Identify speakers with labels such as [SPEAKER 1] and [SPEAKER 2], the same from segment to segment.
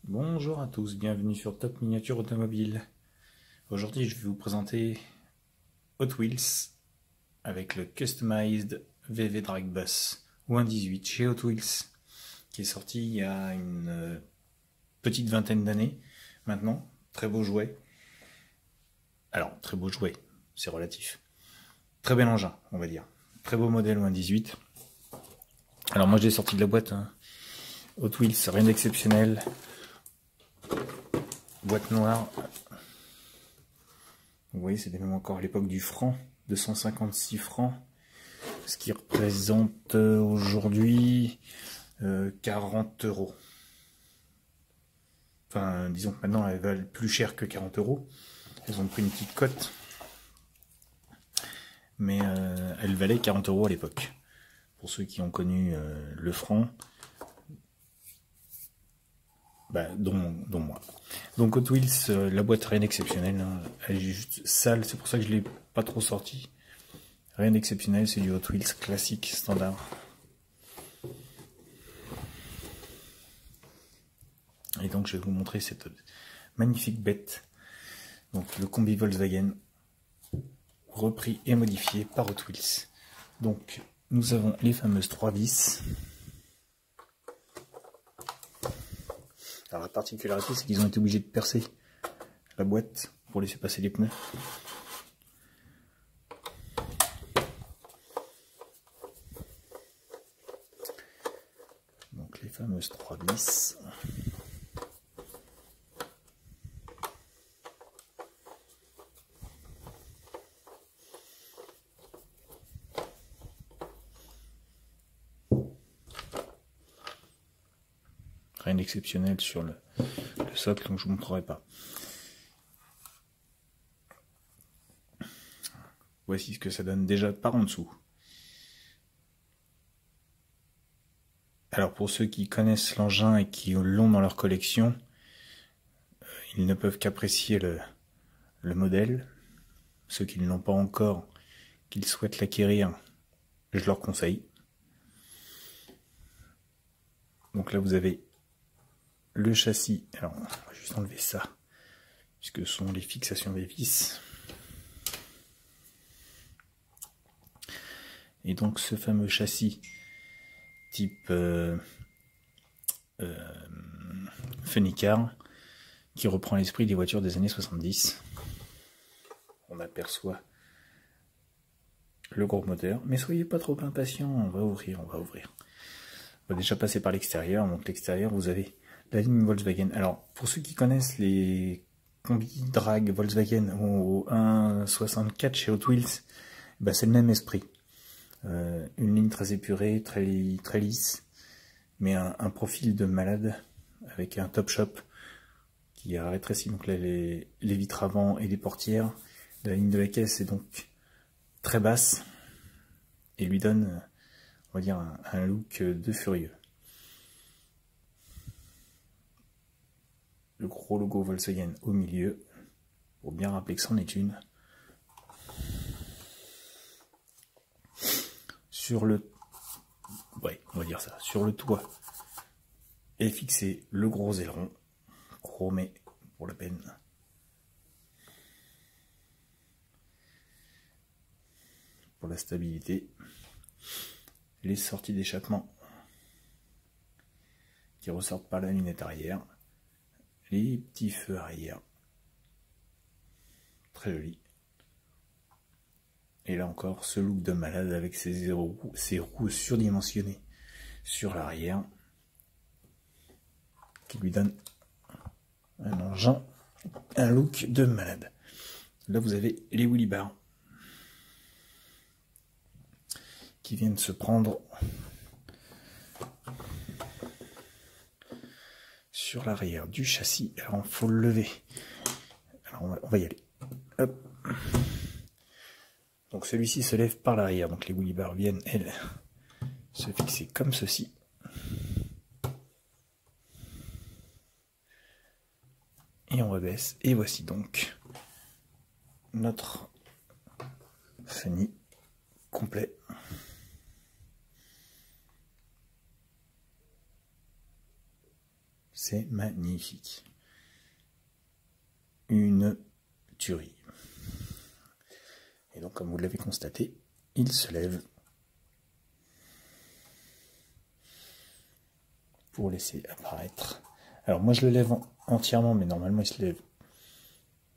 [SPEAKER 1] Bonjour à tous, bienvenue sur Top Miniature Automobile. Aujourd'hui, je vais vous présenter Hot Wheels avec le Customized VV Drag Bus ou 1.18 chez Hot Wheels, qui est sorti il y a une petite vingtaine d'années maintenant. Très beau jouet. Alors, très beau jouet, c'est relatif. Très bel engin, on va dire. Très beau modèle ou 1.18. Alors moi, je l'ai sorti de la boîte. Hot Wheels, rien d'exceptionnel. Boîte noire. Vous voyez, c'était même encore à l'époque du franc, 256 francs, ce qui représente aujourd'hui 40 euros. Enfin, disons que maintenant elles valent plus cher que 40 euros. Elles ont pris une petite cote, mais elles valaient 40 euros à l'époque. Pour ceux qui ont connu le franc, dont moi. Donc Hot Wheels, la boîte rien d'exceptionnel, hein. Elle est juste sale, c'est pour ça que je l'ai pas trop sorti. Rien d'exceptionnel, c'est du Hot Wheels classique, standard. Et donc je vais vous montrer cette magnifique bête. Donc le combi Volkswagen, repris et modifié par Hot Wheels. Donc nous avons les fameuses 3 vis. Alors la particularité, c'est qu'ils ont été obligés de percer la boîte pour laisser passer les pneus. Donc les fameuses 3 vis. Rien d'exceptionnel sur le socle, donc je ne vous montrerai pas. Voici ce que ça donne déjà par en dessous. Alors pour ceux qui connaissent l'engin et qui l'ont dans leur collection, ils ne peuvent qu'apprécier le modèle. Ceux qui ne l'ont pas encore, qu'ils souhaitent l'acquérir, je leur conseille. Donc là vous avez le châssis. Alors on va juste enlever ça, puisque ce sont les fixations des vis. Et donc ce fameux châssis type funny car, qui reprend l'esprit des voitures des années 70. On aperçoit le gros moteur, mais soyez pas trop impatients, on va ouvrir. On va déjà passer par l'extérieur. Donc l'extérieur, vous avez la ligne Volkswagen. Alors pour ceux qui connaissent les combi drag Volkswagen au 1.64 chez Hot Wheels, c'est le même esprit. Une ligne très épurée, très lisse, mais un profil de malade avec un top shop qui a rétréci donc là, les vitres avant et les portières. La ligne de la caisse est donc très basse et lui donne, on va dire, un look de furieux. Le gros logo Volkswagen au milieu, pour bien rappeler que c'en est une. Sur le, on va dire ça, sur le toit est fixé le gros aileron, chromé pour la peine. Pour la stabilité, les sorties d'échappement qui ressortent par la lunette arrière, les petits feux arrière, très joli. Et là encore, ce look de malade avec ses roues surdimensionnées sur l'arrière, qui lui donne un engin, un look de malade. Là vous avez les wheelie bars qui viennent se prendre sur l'arrière du châssis. Alors il faut le lever. Alors on va y aller. Hop. Donc celui-ci se lève par l'arrière. Donc les wheelie bars viennent, elles, se fixer comme ceci. Et on rebaisse. Et voici donc notre funny complet. C'est magnifique. Une tuerie. Et donc, comme vous l'avez constaté, il se lève pour laisser apparaître. Alors moi je le lève entièrement, mais normalement il se lève.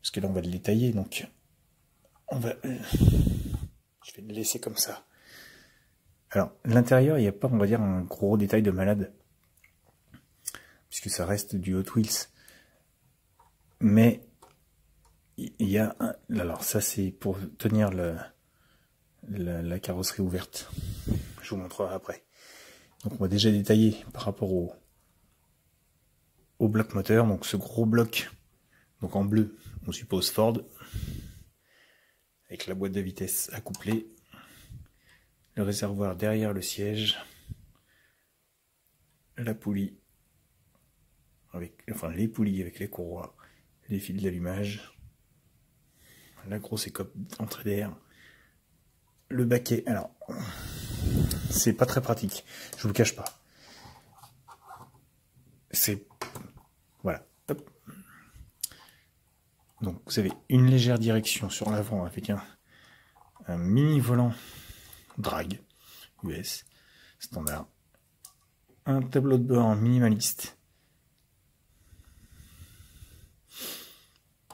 [SPEAKER 1] Parce que là on va le détailler, donc on va... Je vais le laisser comme ça. Alors l'intérieur, il n'y a pas, on va dire, un gros détail de malade. Puisque ça reste du Hot Wheels. Mais il y a un... Alors ça c'est pour tenir la carrosserie ouverte. Je vous montrerai après. Donc on va déjà détailler par rapport au bloc moteur. Donc ce gros bloc, donc en bleu, on suppose Ford, avec la boîte de vitesse accouplée, le réservoir derrière le siège, la poulie, enfin les poulies avec les courroies, les fils d'allumage, la grosse écope d'entrée d'air, le baquet. Alors c'est pas très pratique, je vous le cache pas. C'est... Voilà. Hop. Donc vous avez une légère direction sur l'avant avec un mini volant drag US standard. Un tableau de bord minimaliste.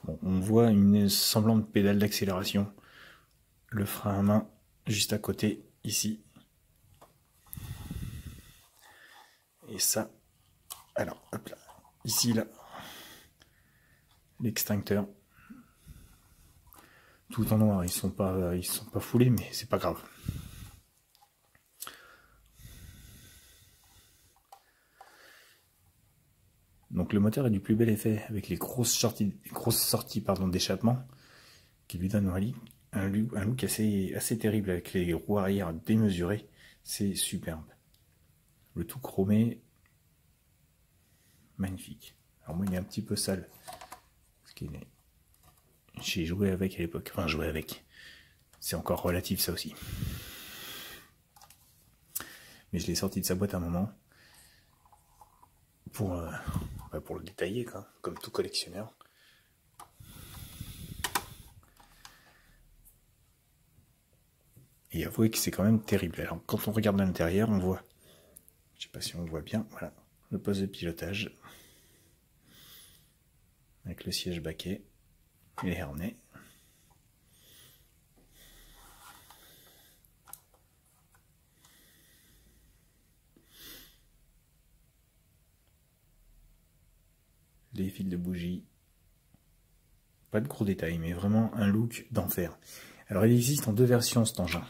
[SPEAKER 1] Bon, on voit une semblante pédale d'accélération. Le frein à main juste à côté, ici. Et ça, alors, hop là, ici, là, l'extincteur. Tout en noir, ils sont pas foulés, mais c'est pas grave. Donc le moteur a du plus bel effet avec les grosses sorties d'échappement qui lui donnent un look assez terrible avec les roues arrière démesurées. C'est superbe. Le tout chromé, magnifique. Alors moi il est un petit peu sale parce qu'il est... J'ai joué avec à l'époque. Enfin joué avec. C'est encore relatif ça aussi. Mais je l'ai sorti de sa boîte à un moment pour le détailler, quoi, comme tout collectionneur. Et avouez que c'est quand même terrible. Alors quand on regarde à l'intérieur, on voit, je sais pas si on le voit bien, voilà, le poste de pilotage avec le siège baquet et les harnais. Les fils de bougie. Pas de gros détails, mais vraiment un look d'enfer. Alors il existe en deux versions cet engin.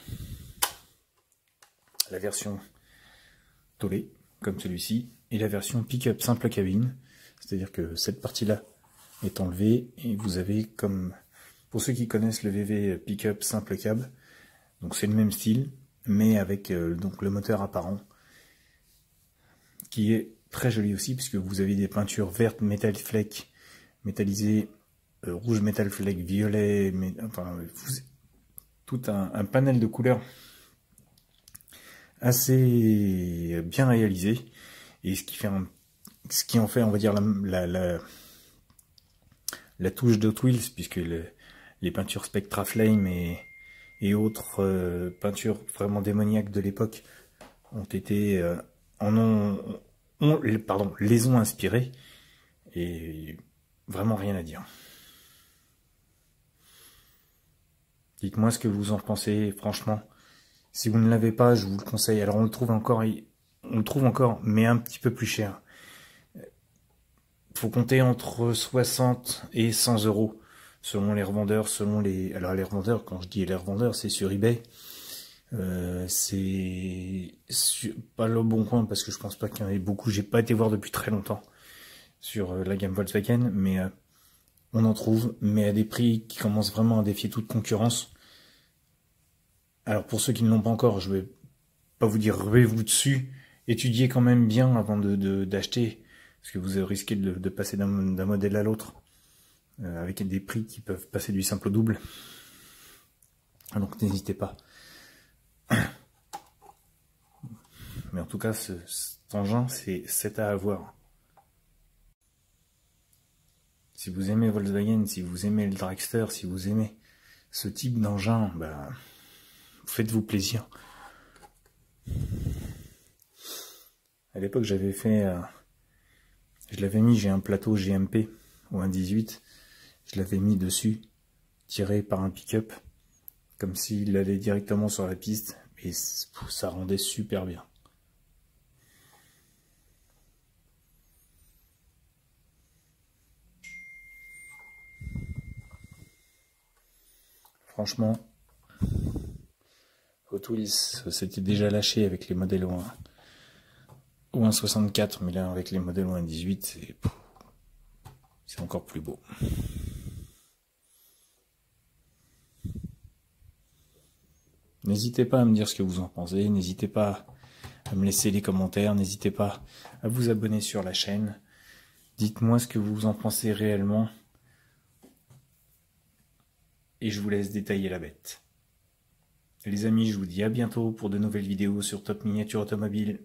[SPEAKER 1] La version tollée, comme celui-ci, et la version pick-up simple cabine. C'est-à-dire que cette partie-là est enlevée, et vous avez comme... Pour ceux qui connaissent le VV pick-up simple cab, donc c'est le même style, mais avec donc le moteur apparent, qui est très joli aussi, puisque vous avez des peintures vertes Metal Fleck métallisées, rouge Metal Fleck, violet, enfin, tout un panel de couleurs assez bien réalisé, et ce qui en fait, on va dire, la touche d'Hot Wheels, puisque les peintures Spectra Flame et autres peintures vraiment démoniaques de l'époque ont été les ont inspirés, et vraiment rien à dire. Dites-moi ce que vous en pensez, franchement. Si vous ne l'avez pas, je vous le conseille. Alors on le trouve encore, mais un petit peu plus cher. Faut compter entre 60 et 100 euros selon les revendeurs, Alors les revendeurs, quand je dis les revendeurs, c'est sur eBay. C'est pas le bon coin parce que je pense pas qu'il y en ait beaucoup. J'ai pas été voir depuis très longtemps sur la gamme Volkswagen, mais on en trouve, mais à des prix qui commencent vraiment à défier toute concurrence. Alors pour ceux qui ne l'ont pas encore, je vais pas vous dire ruez-vous dessus, étudiez quand même bien avant d'acheter, parce que vous risquez de passer d'un modèle à l'autre, avec des prix qui peuvent passer du simple au double. Donc n'hésitez pas. Mais en tout cas, cet engin, c'est à avoir. Si vous aimez Volkswagen, si vous aimez le dragster, si vous aimez ce type d'engin, bah, faites-vous plaisir. À l'époque, j'avais fait... je l'avais mis, j'ai un plateau GMP, ou un 18. Je l'avais mis dessus, tiré par un pick-up, comme s'il allait directement sur la piste. Et ça rendait super bien. Franchement, Hot Wheels s'était déjà lâché avec les modèles ou 64, mais là avec les modèles ou 18, c'est encore plus beau. N'hésitez pas à me dire ce que vous en pensez, n'hésitez pas à me laisser les commentaires, n'hésitez pas à vous abonner sur la chaîne. Dites-moi ce que vous en pensez réellement. Et je vous laisse détailler la bête. Les amis, je vous dis à bientôt pour de nouvelles vidéos sur Top Miniature Automobile.